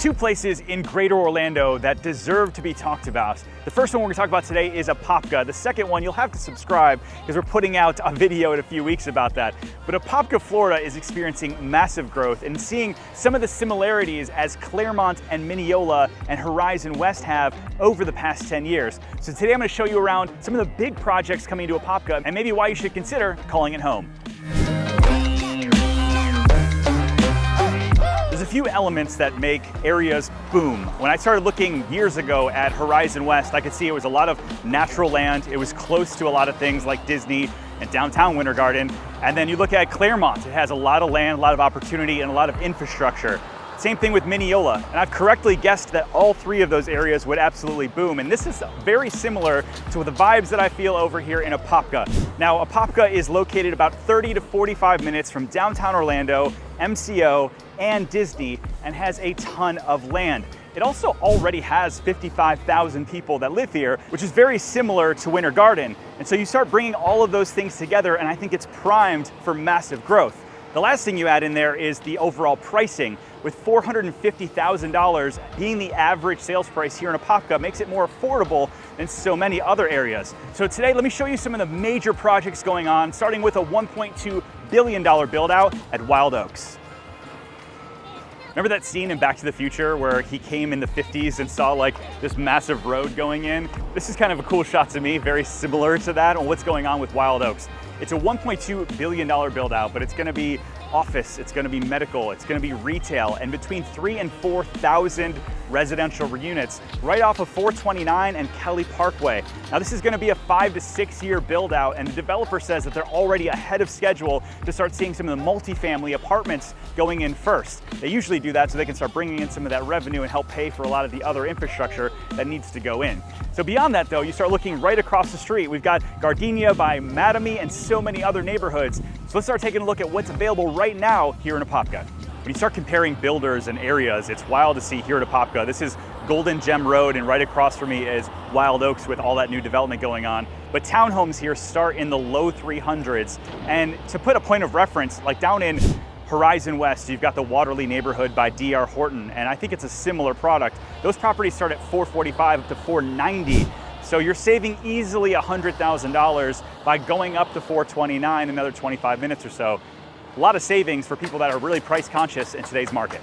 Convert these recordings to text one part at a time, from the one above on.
two places in Greater Orlando that deserve to be talked about. The first one we're gonna talk about today is Apopka. The second one, you'll have to subscribe because we're putting out a video in a few weeks about that. But Apopka, Florida is experiencing massive growth and seeing some of the similarities as Claremont and Mineola and Horizon West have over the past 10 years. So today I'm gonna show you around some of the big projects coming to Apopka and maybe why you should consider calling it home. There's a few elements that make areas boom. When I started looking years ago at Horizon West, I could see it was a lot of natural land. It was close to a lot of things like Disney and downtown Winter Garden. And then you look at Claremont, it has a lot of land, a lot of opportunity, and a lot of infrastructure. Same thing with Mineola, and I've correctly guessed that all three of those areas would absolutely boom, and this is very similar to the vibes that I feel over here in Apopka. Now, Apopka is located about 30 to 45 minutes from downtown Orlando, MCO, and Disney, and has a ton of land. It also already has 55,000 people that live here, which is very similar to Winter Garden. And so you start bringing all of those things together, and I think it's primed for massive growth. The last thing you add in there is the overall pricing, with $450,000 being the average sales price here in Apopka makes it more affordable than so many other areas. So today, let me show you some of the major projects going on, starting with a $1.2 billion build out at Wild Oaks. Remember that scene in Back to the Future where he came in the 50s and saw like this massive road going in? This is kind of a cool shot to me, very similar to that on what's going on with Wild Oaks. It's a $1.2 billion build out, but it's gonna be office, it's gonna be medical, it's gonna be retail, and between 3,000 and 4,000 residential units right off of 429 and Kelly Parkway. Now this is gonna be a 5 to 6 year build out, and the developer says that they're already ahead of schedule to start seeing some of the multifamily apartments going in first. They usually do that so they can start bringing in some of that revenue and help pay for a lot of the other infrastructure that needs to go in. So beyond that though, you start looking right across the street. We've got Gardenia by Mattamy and so many other neighborhoods. So let's start taking a look at what's available right now here in Apopka. When you start comparing builders and areas, it's wild to see here at Apopka. This is Golden Gem Road, and right across from me is Wild Oaks with all that new development going on. But townhomes here start in the low 300s. And to put a point of reference, like down in Horizon West, you've got the Waterley neighborhood by D.R. Horton, and I think it's a similar product. Those properties start at $445 up to $490. So you're saving easily $100,000 by going up to 429, another 25 minutes or so. A lot of savings for people that are really price conscious in today's market.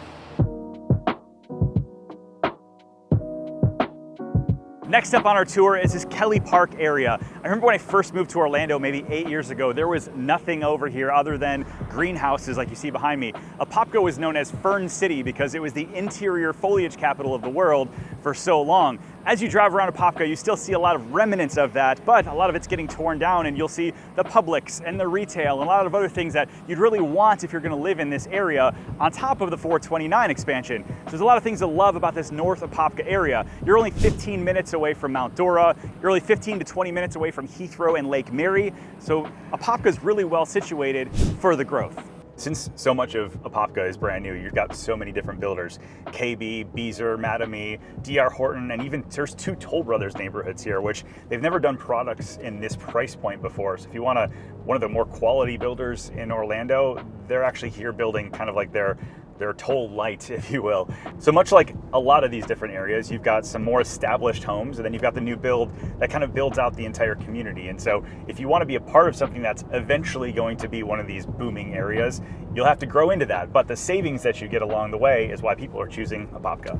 Next up on our tour is this Kelly Park area. I remember when I first moved to Orlando maybe 8 years ago, there was nothing over here other than greenhouses like you see behind me. Apopka was known as Fern City because it was the interior foliage capital of the world for so long. As you drive around Apopka, you still see a lot of remnants of that, but a lot of it's getting torn down, and you'll see the Publix and the retail and a lot of other things that you'd really want if you're gonna live in this area on top of the 429 expansion. So there's a lot of things to love about this North Apopka area. You're only 15 minutes away from Mount Dora. You're only 15 to 20 minutes away from Heathrow and Lake Mary. So Apopka is really well situated for the growth. Since so much of Apopka is brand new, you've got so many different builders. KB, Beazer, Mattamy, D.R. Horton, and even there's two Toll Brothers neighborhoods here, which they've never done products in this price point before. So if you want one of the more quality builders in Orlando, they're actually here building kind of like their Toll Light, if you will. So much like a lot of these different areas, you've got some more established homes, and then you've got the new build that kind of builds out the entire community. And so if you want to be a part of something that's eventually going to be one of these booming areas, you'll have to grow into that. But the savings that you get along the way is why people are choosing Apopka.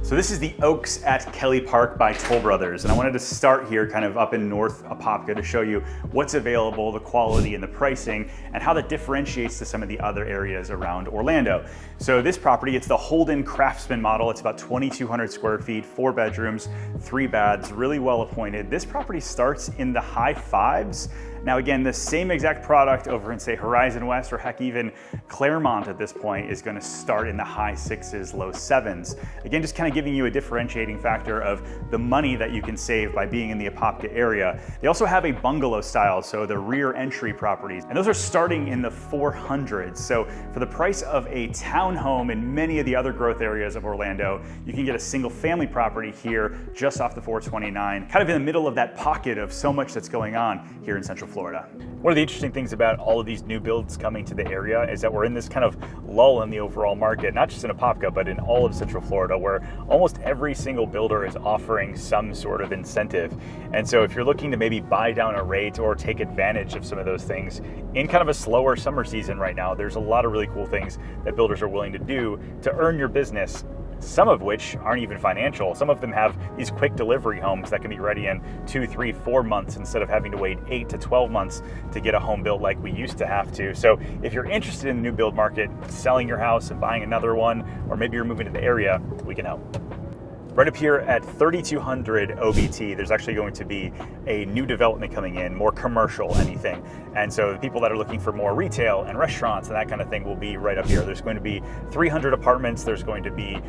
So this is the Oaks at Kelly Park by Toll Brothers, and I wanted to start here kind of up in North Apopka to show you what's available, the quality and the pricing, and how that differentiates to some of the other areas around Orlando. So this property, it's the Holden Craftsman model. It's about 2,200 square feet, 4 bedrooms, 3 baths, really well appointed. This property starts in the high 5s Now again, the same exact product over in say Horizon West or heck even Claremont at this point is gonna start in the high 6s, low 7s. Again, just kind of giving you a differentiating factor of the money that you can save by being in the Apopka area. They also have a bungalow style, so the rear entry properties, and those are starting in the 400s. So for the price of a townhome in many of the other growth areas of Orlando, you can get a single family property here just off the 429, kind of in the middle of that pocket of so much that's going on here in Central Florida. One of the interesting things about all of these new builds coming to the area is that we're in this kind of lull in the overall market, not just in Apopka, but in all of Central Florida, where almost every single builder is offering some sort of incentive. And so if you're looking to maybe buy down a rate or take advantage of some of those things in kind of a slower summer season right now, there's a lot of really cool things that builders are willing to do to earn your business, some of which aren't even financial. Some of them have these quick delivery homes that can be ready in 2, 3, 4 months instead of having to wait 8 to 12 months to get a home built like we used to have to. So if you're interested in the new build market, selling your house and buying another one, or maybe you're moving to the area, we can help. Right up here at 3200 OBT, there's actually going to be a new development coming in, more commercial anything. And so the people that are looking for more retail and restaurants and that kind of thing will be right up here. There's going to be 300 apartments. There's going to be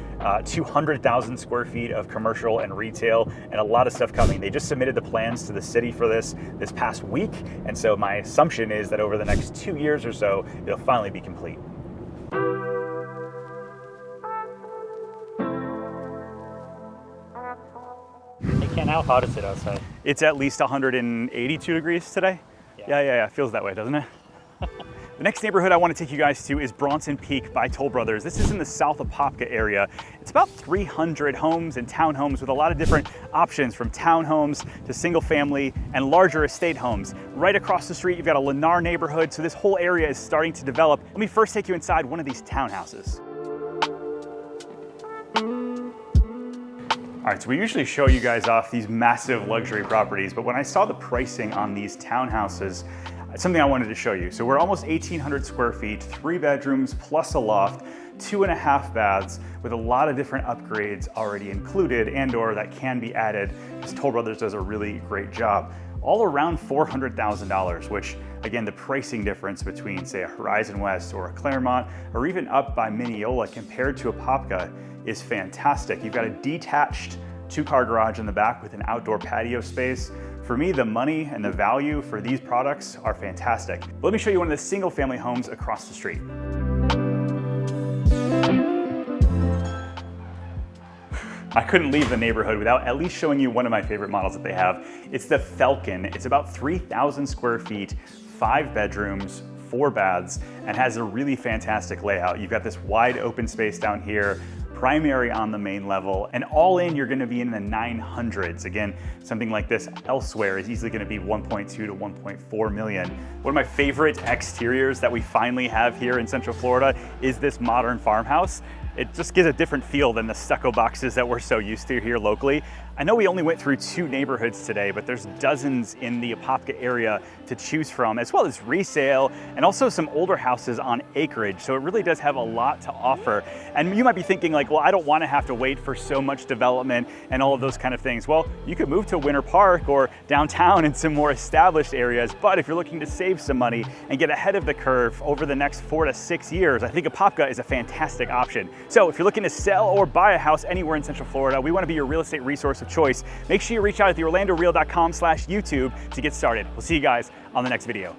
200,000 square feet of commercial and retail, and a lot of stuff coming. They just submitted the plans to the city for this past week. And so my assumption is that over the next 2 years or so, it'll finally be complete. And how hot is it outside? It's at least 182 degrees today. Yeah. Feels that way, doesn't it? The next neighborhood I want to take you guys to is Bronson Peak by Toll Brothers. This is in the South Apopka area. It's about 300 homes and townhomes with a lot of different options, from townhomes to single family and larger estate homes. Right across the street, you've got a Lennar neighborhood, so this whole area is starting to develop. Let me first take you inside one of these townhouses. All right, so we usually show you guys off these massive luxury properties, but when I saw the pricing on these townhouses, it's something I wanted to show you. So we're almost 1,800 square feet, 3 bedrooms plus a loft, 2.5 baths, with a lot of different upgrades already included and or that can be added, because Toll Brothers does a really great job. All around $400,000, which again, the pricing difference between say a Horizon West or a Claremont, or even up by Mineola compared to Apopka, is fantastic. You've got a detached 2-car garage in the back with an outdoor patio space. For me, the money and the value for these products are fantastic. But let me show you one of the single family homes across the street. I couldn't leave the neighborhood without at least showing you one of my favorite models that they have. It's the Falcon. It's about 3,000 square feet, 5 bedrooms, 4 baths, and has a really fantastic layout. You've got this wide open space down here, primary on the main level, and all in, you're gonna be in the 900s. Again, something like this elsewhere is easily gonna be 1.2 to 1.4 million. One of my favorite exteriors that we finally have here in Central Florida is this modern farmhouse. It just gives a different feel than the stucco boxes that we're so used to here locally. I know we only went through 2 neighborhoods today, but there's dozens in the Apopka area to choose from, as well as resale and also some older houses on acreage. So it really does have a lot to offer. And you might be thinking like, well, I don't want to have to wait for so much development and all of those kind of things. Well, you could move to Winter Park or downtown in some more established areas. But if you're looking to save some money and get ahead of the curve over the next 4 to 6 years, I think Apopka is a fantastic option. So if you're looking to sell or buy a house anywhere in Central Florida, we want to be your real estate resource of choice. Make sure you reach out at theorlandoreal.com/YouTube to get started. We'll see you guys on the next video.